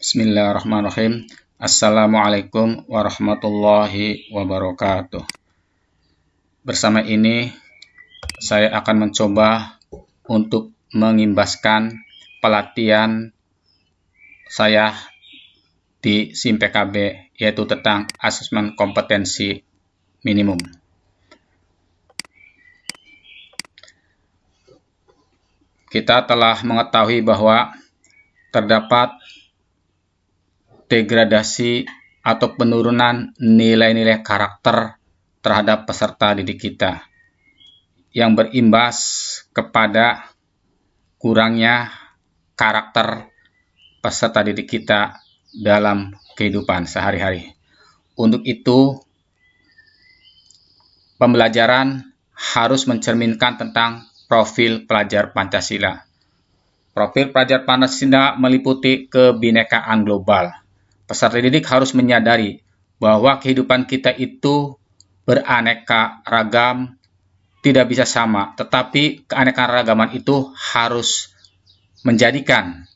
Bismillahirrahmanirrahim. Assalamualaikum warahmatullahi wabarakatuh. Bersama ini, saya akan mencoba untuk mengimbaskan pelatihan saya di SIM PKB, yaitu tentang asesmen kompetensi minimum. Kita telah mengetahui bahwa terdapat degradasi atau penurunan nilai-nilai karakter terhadap peserta didik kita yang berimbas kepada kurangnya karakter peserta didik kita dalam kehidupan sehari-hari. Untuk itu, pembelajaran harus mencerminkan tentang profil pelajar Pancasila. Profil pelajar Pancasila meliputi kebinekaan global. Peserta didik harus menyadari bahwa kehidupan kita itu beraneka ragam, tidak bisa sama, tetapi keanekaragaman itu harus menjadikan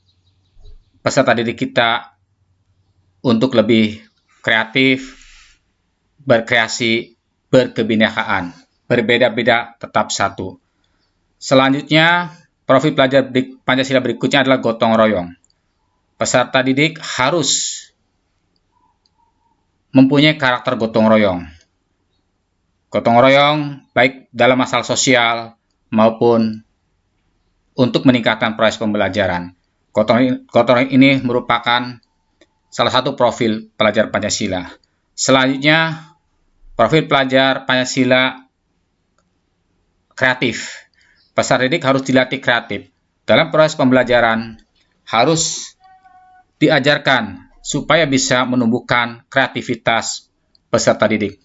peserta didik kita untuk lebih kreatif, berkreasi, berkebinekaan, berbeda-beda tetap satu. Selanjutnya, profil pelajar Pancasila berikutnya adalah gotong royong. Peserta didik harus mempunyai karakter gotong royong. Gotong royong baik dalam masalah sosial maupun untuk meningkatkan proses pembelajaran. Gotong royong ini merupakan salah satu profil pelajar Pancasila. Selanjutnya, profil pelajar Pancasila kreatif. Peserta didik harus dilatih kreatif. Dalam proses pembelajaran harus diajarkan supaya bisa menumbuhkan kreativitas peserta didik.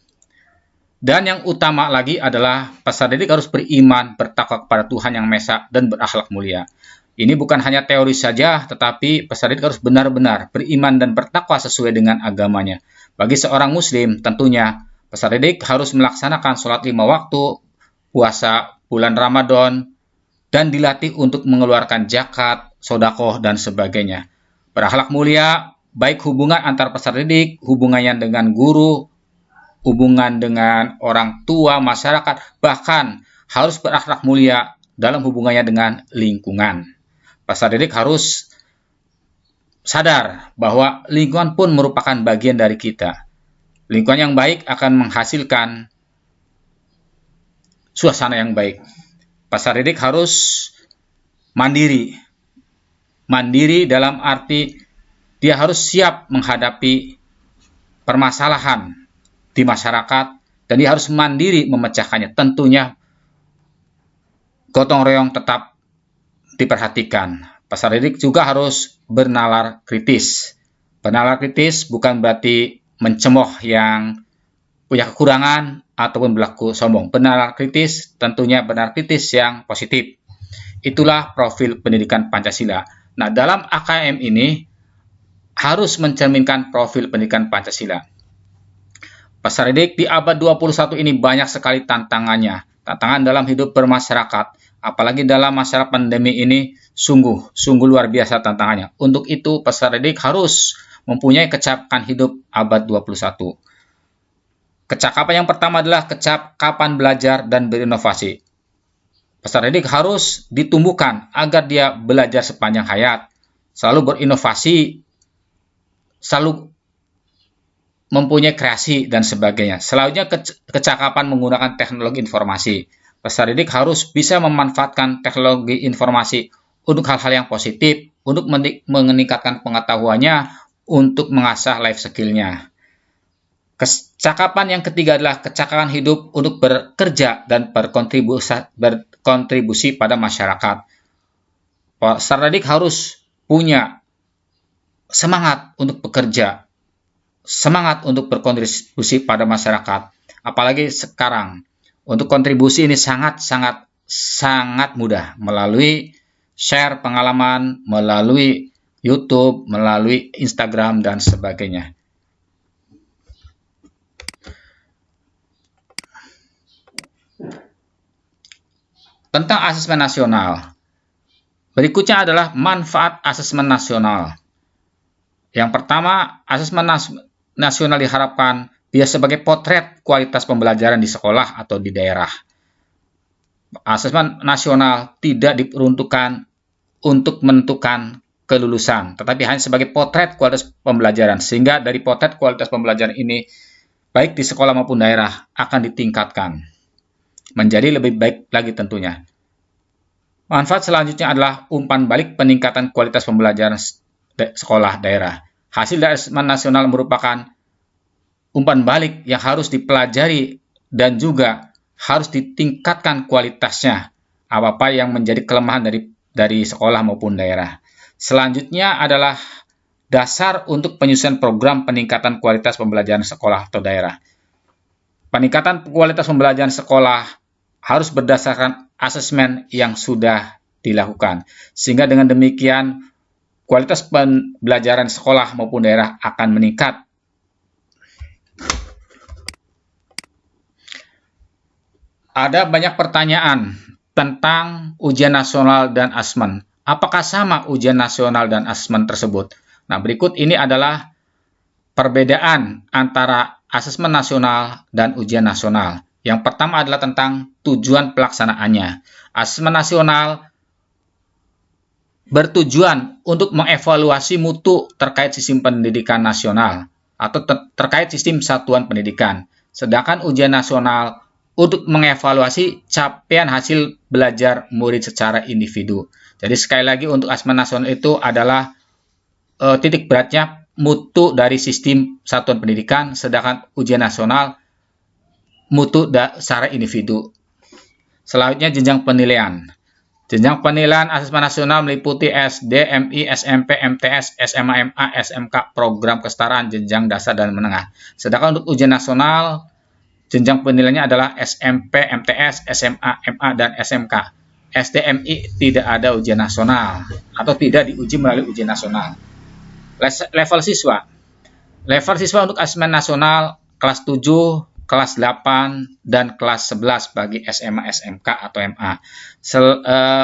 Dan yang utama lagi adalah peserta didik harus beriman, bertakwa kepada Tuhan Yang Maha Esa dan berakhlak mulia. Ini bukan hanya teori saja, tetapi peserta didik harus benar-benar beriman dan bertakwa sesuai dengan agamanya. Bagi seorang muslim, tentunya peserta didik harus melaksanakan sholat 5 waktu, puasa bulan Ramadan, dan dilatih untuk mengeluarkan zakat, sedekah, dan sebagainya. Berakhlak mulia, baik hubungan antar peserta didik, hubungannya dengan guru, hubungan dengan orang tua, masyarakat, bahkan harus berakhlak mulia dalam hubungannya dengan lingkungan. Peserta didik harus sadar bahwa lingkungan pun merupakan bagian dari kita. Lingkungan yang baik akan menghasilkan suasana yang baik. Peserta didik harus mandiri. Mandiri dalam arti dia harus siap menghadapi permasalahan di masyarakat dan dia harus mandiri memecahkannya. Tentunya gotong royong tetap diperhatikan. Peserta didik juga harus bernalar kritis. Bernalar kritis bukan berarti mencemooh yang punya kekurangan ataupun berlaku sombong. Bernalar kritis tentunya benar kritis yang positif. Itulah profil pendidikan Pancasila. Nah, dalam AKM ini harus mencerminkan profil pendidikan Pancasila. Peserta didik di abad 21 ini banyak sekali tantangannya. Tantangan dalam hidup bermasyarakat, apalagi dalam masa pandemi ini, sungguh luar biasa tantangannya. Untuk itu, peserta didik harus mempunyai kecakapan hidup abad 21. Kecakapan yang pertama adalah kecakapan belajar dan berinovasi. Peserta didik harus ditumbuhkan agar dia belajar sepanjang hayat, selalu berinovasi, selalu mempunyai kreasi dan sebagainya. Selanjutnya kecakapan menggunakan teknologi informasi. Peserta didik harus bisa memanfaatkan teknologi informasi untuk hal-hal yang positif, untuk meningkatkan pengetahuannya, untuk mengasah life skill-nya. Kecakapan yang ketiga adalah kecakapan hidup untuk bekerja dan berkontribusi pada masyarakat. Peserta didik harus punya semangat untuk bekerja, semangat untuk berkontribusi pada masyarakat. Apalagi sekarang, untuk kontribusi ini sangat mudah melalui share pengalaman, melalui YouTube, melalui Instagram, dan sebagainya. Tentang asesmen nasional. Berikutnya adalah manfaat asesmen nasional. Yang pertama, asesmen nasional diharapkan dia sebagai potret kualitas pembelajaran di sekolah atau di daerah. Asesmen nasional tidak diperuntukkan untuk menentukan kelulusan, tetapi hanya sebagai potret kualitas pembelajaran, sehingga dari potret kualitas pembelajaran ini, baik di sekolah maupun daerah, akan ditingkatkan menjadi lebih baik lagi tentunya. Manfaat selanjutnya adalah umpan balik peningkatan kualitas pembelajaran sekolah daerah. Hasil dari asesmen nasional merupakan umpan balik yang harus dipelajari dan juga harus ditingkatkan kualitasnya, apa-apa yang menjadi kelemahan dari sekolah maupun daerah. Selanjutnya adalah dasar untuk penyusunan program peningkatan kualitas pembelajaran sekolah atau daerah. Peningkatan kualitas pembelajaran sekolah harus berdasarkan asesmen yang sudah dilakukan, sehingga dengan demikian kualitas pembelajaran sekolah maupun daerah akan meningkat. Ada banyak pertanyaan tentang ujian nasional dan asesmen. Apakah sama ujian nasional dan asesmen tersebut? Nah, berikut ini adalah perbedaan antara asesmen nasional dan ujian nasional. Yang pertama adalah tentang tujuan pelaksanaannya. Asesmen nasional bertujuan untuk mengevaluasi mutu terkait sistem pendidikan nasional atau terkait sistem satuan pendidikan. Sedangkan ujian nasional untuk mengevaluasi capaian hasil belajar murid secara individu. Jadi sekali lagi untuk asesmen nasional itu adalah titik beratnya mutu dari sistem satuan pendidikan, sedangkan ujian nasional mutu secara individu. Selanjutnya jenjang penilaian. Jenjang penilaian asesmen nasional meliputi SD, MI, SMP, MTS, SMA, MA, SMK, program kesetaraan, jenjang dasar dan menengah. Sedangkan untuk ujian nasional, jenjang penilaiannya adalah SMP, MTS, SMA, MA, dan SMK. SD, MI tidak ada ujian nasional atau tidak diuji melalui ujian nasional. Level siswa. Level siswa untuk asesmen nasional kelas 7, kelas 8, dan kelas 11 bagi SMA, SMK, atau MA.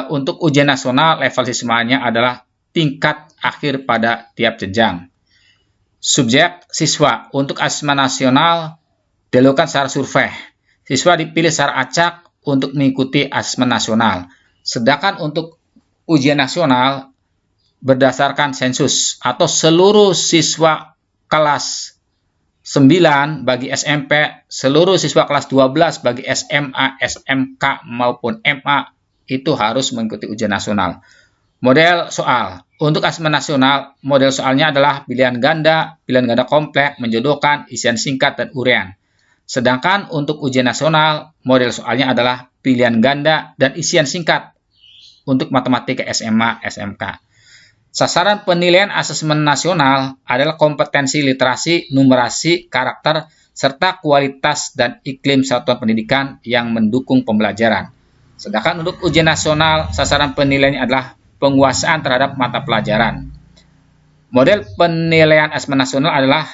Untuk ujian nasional, level siswanya adalah tingkat akhir pada tiap jenjang. Subjek siswa. Untuk asesmen nasional dilakukan secara survei. Siswa dipilih secara acak untuk mengikuti asesmen nasional. Sedangkan untuk ujian nasional berdasarkan sensus atau seluruh siswa kelas 9 bagi SMP, seluruh siswa kelas 12 bagi SMA, SMK maupun MA itu harus mengikuti ujian nasional. Model soal. Untuk asesmen nasional, model soalnya adalah pilihan ganda kompleks, menjodohkan, isian singkat, dan uraian. Sedangkan untuk ujian nasional, model soalnya adalah pilihan ganda dan isian singkat untuk matematika SMA, SMK. Sasaran penilaian asesmen nasional adalah kompetensi literasi, numerasi, karakter, serta kualitas dan iklim satuan pendidikan yang mendukung pembelajaran. Sedangkan untuk ujian nasional, sasaran penilaiannya adalah penguasaan terhadap mata pelajaran. Model penilaian asesmen nasional adalah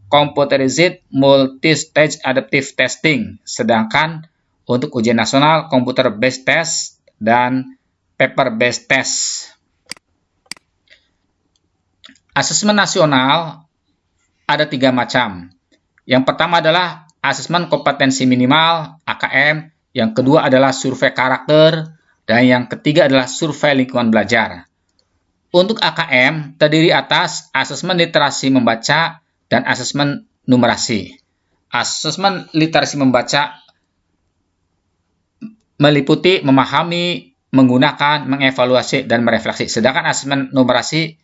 Computerized Multi-Stage Adaptive Testing, sedangkan untuk ujian nasional, Computer Based Test dan Paper Based Test. Asesmen nasional ada 3 macam. Yang pertama adalah asesmen kompetensi minimal, AKM. Yang kedua adalah survei karakter. Dan yang ketiga adalah survei lingkungan belajar. Untuk AKM terdiri atas asesmen literasi membaca dan asesmen numerasi. Asesmen literasi membaca meliputi memahami, menggunakan, mengevaluasi, dan merefleksi. Sedangkan asesmen numerasi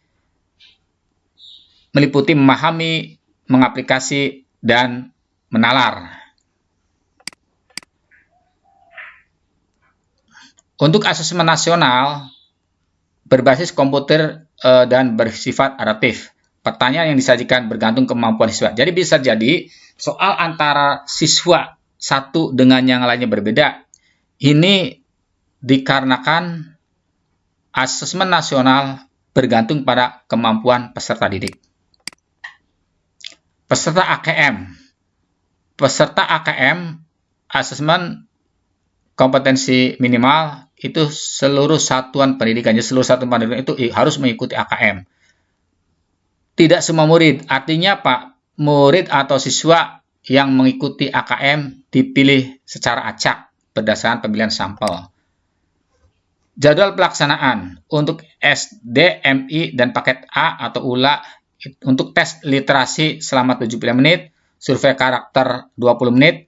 meliputi memahami, mengaplikasi, dan menalar. Untuk asesmen nasional berbasis komputer dan bersifat adaptif. Pertanyaan yang disajikan bergantung kemampuan siswa. Jadi bisa jadi soal antara siswa satu dengan yang lainnya berbeda. Ini dikarenakan asesmen nasional bergantung pada kemampuan peserta didik. Peserta AKM. Peserta AKM, asesmen kompetensi minimal, itu seluruh satuan pendidikan. Jadi seluruh satuan pendidikan itu harus mengikuti AKM. Tidak semua murid, artinya Pak, murid atau siswa yang mengikuti AKM dipilih secara acak berdasarkan pemilihan sampel. Jadwal pelaksanaan untuk SD, MI, dan paket A atau ULA untuk tes literasi selama 75 menit, survei karakter 20 menit,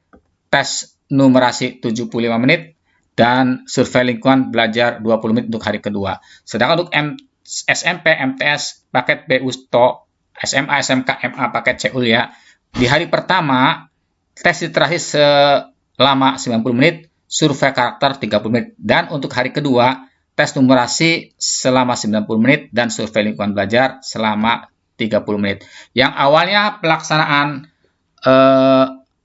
tes numerasi 75 menit, dan survei lingkungan belajar 20 menit untuk hari kedua. Sedangkan untuk SMP, MTS, paket B USTO, SMA, SMK, MA, paket CUL ya, di hari pertama, tes literasi selama 90 menit, survei karakter 30 menit. Dan untuk hari kedua, tes numerasi selama 90 menit dan survei lingkungan belajar selama 30 menit. Yang awalnya pelaksanaan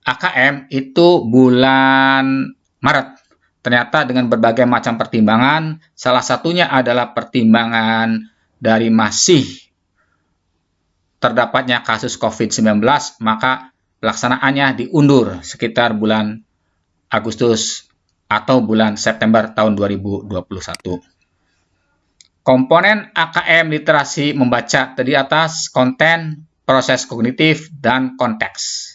AKM itu bulan Maret. Ternyata dengan berbagai macam pertimbangan, salah satunya adalah pertimbangan dari masih terdapatnya kasus COVID-19, maka pelaksanaannya diundur sekitar bulan Agustus atau bulan September tahun 2021. Komponen AKM literasi membaca terdiri atas konten, proses kognitif, dan konteks.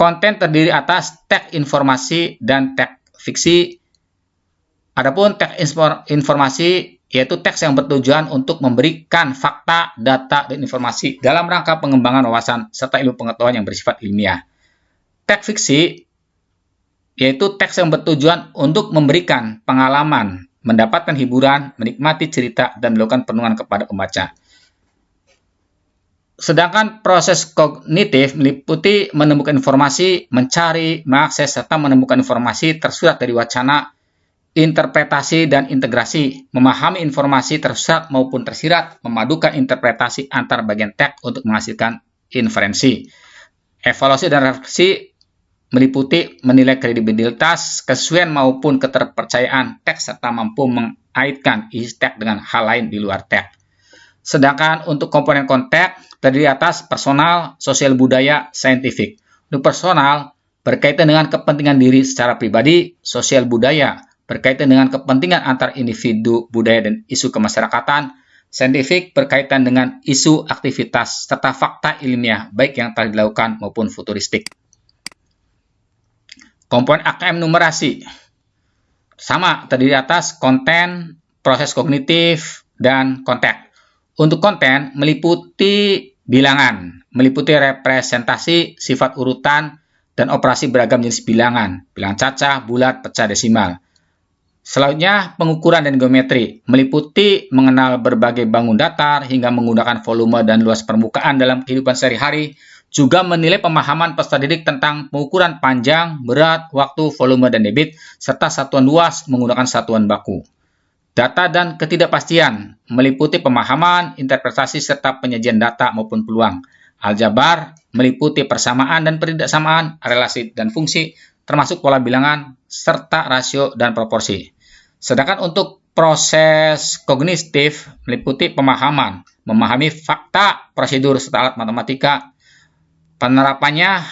Konten terdiri atas teks informasi dan teks fiksi. Adapun teks informasi yaitu teks yang bertujuan untuk memberikan fakta, data, dan informasi dalam rangka pengembangan wawasan serta ilmu pengetahuan yang bersifat ilmiah. Teks fiksi yaitu teks yang bertujuan untuk memberikan pengalaman, mendapatkan hiburan, menikmati cerita, dan melakukan perenungan kepada pembaca. Sedangkan proses kognitif meliputi menemukan informasi, mencari, mengakses, serta menemukan informasi tersurat dari wacana, interpretasi dan integrasi, memahami informasi tersurat maupun tersirat, memadukan interpretasi antar bagian teks untuk menghasilkan inferensi. Evaluasi dan refleksi meliputi menilai kredibilitas, kesesuaian maupun keterpercayaan teks serta mampu mengaitkan isi teks dengan hal lain di luar teks. Sedangkan untuk komponen konteks terdiri atas personal, sosial budaya, saintifik. Untuk personal berkaitan dengan kepentingan diri secara pribadi, sosial budaya berkaitan dengan kepentingan antar individu, budaya, dan isu kemasyarakatan, saintifik berkaitan dengan isu aktivitas serta fakta ilmiah baik yang telah dilakukan maupun futuristik. Komponen AKM numerasi sama terdiri atas konten, proses kognitif, dan konteks. Untuk konten meliputi bilangan, meliputi representasi, sifat urutan, dan operasi beragam jenis bilangan, bilangan cacah, bulat, pecah, desimal. Selanjutnya, pengukuran dan geometri meliputi mengenal berbagai bangun datar hingga menggunakan volume dan luas permukaan dalam kehidupan sehari-hari, juga menilai pemahaman peserta didik tentang pengukuran panjang, berat, waktu, volume, dan debit, serta satuan luas menggunakan satuan baku. Data dan ketidakpastian meliputi pemahaman, interpretasi, serta penyajian data maupun peluang. Aljabar meliputi persamaan dan ketidaksamaan, relasi dan fungsi, termasuk pola bilangan, serta rasio dan proporsi. Sedangkan untuk proses kognitif meliputi pemahaman, memahami fakta, prosedur, serta alat matematika. Penerapannya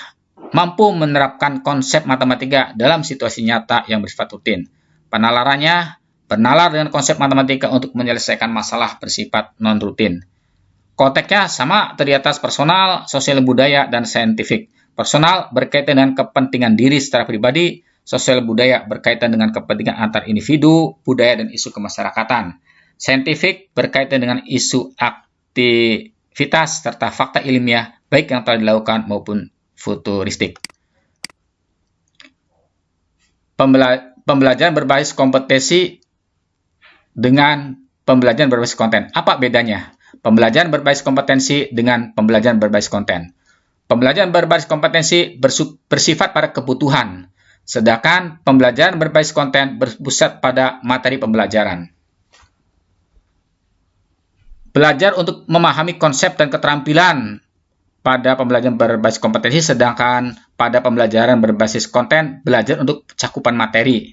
mampu menerapkan konsep matematika dalam situasi nyata yang bersifat rutin. Penalarannya bernalar dengan konsep matematika untuk menyelesaikan masalah bersifat non-rutin. Konteksnya sama terdiri atas personal, sosial budaya, dan saintifik. Personal berkaitan dengan kepentingan diri secara pribadi, sosial budaya berkaitan dengan kepentingan antar individu, budaya, dan isu kemasyarakatan. Saintifik berkaitan dengan isu aktivitas serta fakta ilmiah, baik yang telah dilakukan maupun futuristik. Pembelajaran berbasis kompetensi dengan pembelajaran berbasis konten. Apa bedanya? Pembelajaran berbasis kompetensi dengan pembelajaran berbasis konten. Pembelajaran berbasis kompetensi bersifat pada kebutuhan, sedangkan pembelajaran berbasis konten berpusat pada materi pembelajaran. Belajar untuk memahami konsep dan keterampilan pada pembelajaran berbasis kompetensi, sedangkan pada pembelajaran berbasis konten belajar untuk cakupan materi.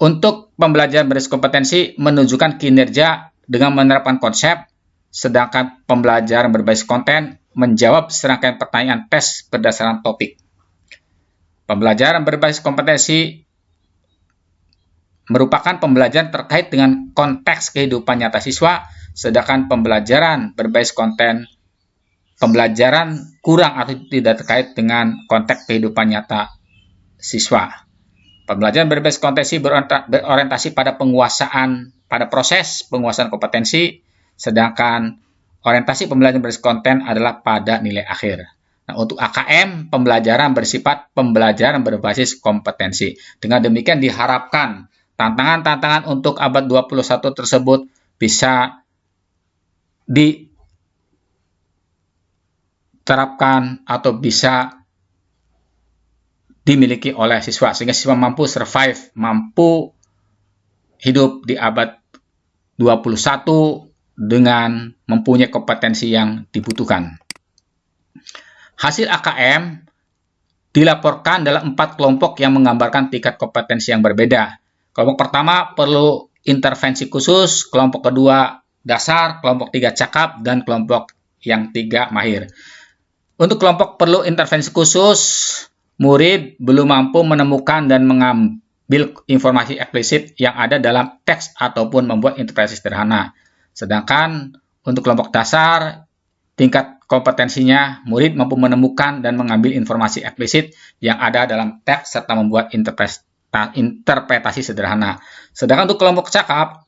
Untuk pembelajaran berbasis kompetensi menunjukkan kinerja dengan menerapkan konsep, sedangkan pembelajaran berbasis konten menjawab serangkaian pertanyaan tes berdasarkan topik. Pembelajaran berbasis kompetensi merupakan pembelajaran terkait dengan konteks kehidupan nyata siswa, sedangkan pembelajaran berbasis konten pembelajaran kurang atau tidak terkait dengan konteks kehidupan nyata siswa. Pembelajaran berbasis kompetensi berorientasi pada proses penguasaan kompetensi, sedangkan orientasi pembelajaran berbasis konten adalah pada nilai akhir. Nah, untuk AKM, pembelajaran bersifat pembelajaran berbasis kompetensi. Dengan demikian diharapkan tantangan-tantangan untuk abad 21 tersebut bisa diterapkan atau bisa dimiliki oleh siswa, sehingga siswa mampu survive, mampu hidup di abad 21 dengan mempunyai kompetensi yang dibutuhkan. Hasil AKM dilaporkan dalam 4 kelompok yang menggambarkan tingkat kompetensi yang berbeda. Kelompok pertama perlu intervensi khusus, kelompok kedua dasar, kelompok 3 cakap, dan kelompok yang 3 mahir. Untuk kelompok perlu intervensi khusus, murid belum mampu menemukan dan mengambil informasi eksplisit yang ada dalam teks ataupun membuat interpretasi sederhana. Sedangkan untuk kelompok dasar, tingkat kompetensinya murid mampu menemukan dan mengambil informasi eksplisit yang ada dalam teks serta membuat interpretasi sederhana. Sedangkan untuk kelompok cakap,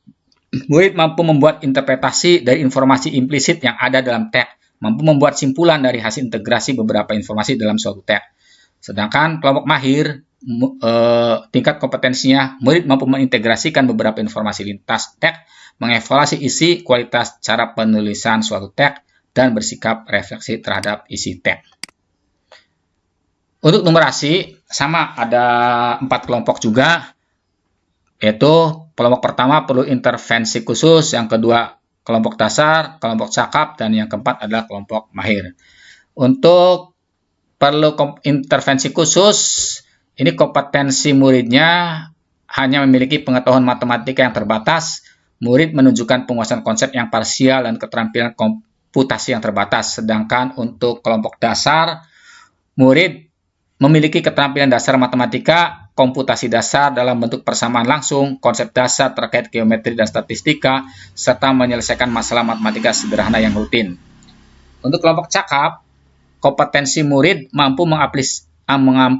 murid mampu membuat interpretasi dari informasi implisit yang ada dalam teks, mampu membuat simpulan dari hasil integrasi beberapa informasi dalam suatu teks. Sedangkan kelompok mahir, tingkat kompetensinya, murid mampu mengintegrasikan beberapa informasi lintas teks, mengevaluasi isi, kualitas, cara penulisan suatu teks, dan bersikap refleksi terhadap isi teks. Untuk numerasi, sama ada 4 kelompok juga, yaitu kelompok pertama perlu intervensi khusus, yang kedua kelompok dasar, kelompok cakap, dan yang keempat adalah kelompok mahir. Untuk perlu intervensi khusus, ini kompetensi muridnya hanya memiliki pengetahuan matematika yang terbatas, murid menunjukkan penguasaan konsep yang parsial dan keterampilan komputasi yang terbatas. Sedangkan untuk kelompok dasar, murid memiliki keterampilan dasar matematika, komputasi dasar dalam bentuk persamaan langsung, konsep dasar terkait geometri dan statistika, serta menyelesaikan masalah matematika sederhana yang rutin. Untuk kelompok cakap, kompetensi murid mampu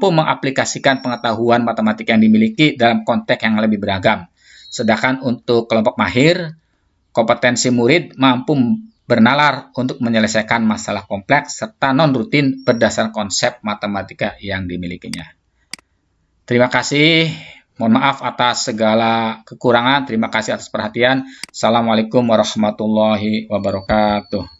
mengaplikasikan pengetahuan matematika yang dimiliki dalam konteks yang lebih beragam. Sedangkan untuk kelompok mahir, kompetensi murid mampu bernalar untuk menyelesaikan masalah kompleks serta non-rutin berdasar konsep matematika yang dimilikinya. Terima kasih. Mohon maaf atas segala kekurangan. Terima kasih atas perhatian. Assalamualaikum warahmatullahi wabarakatuh.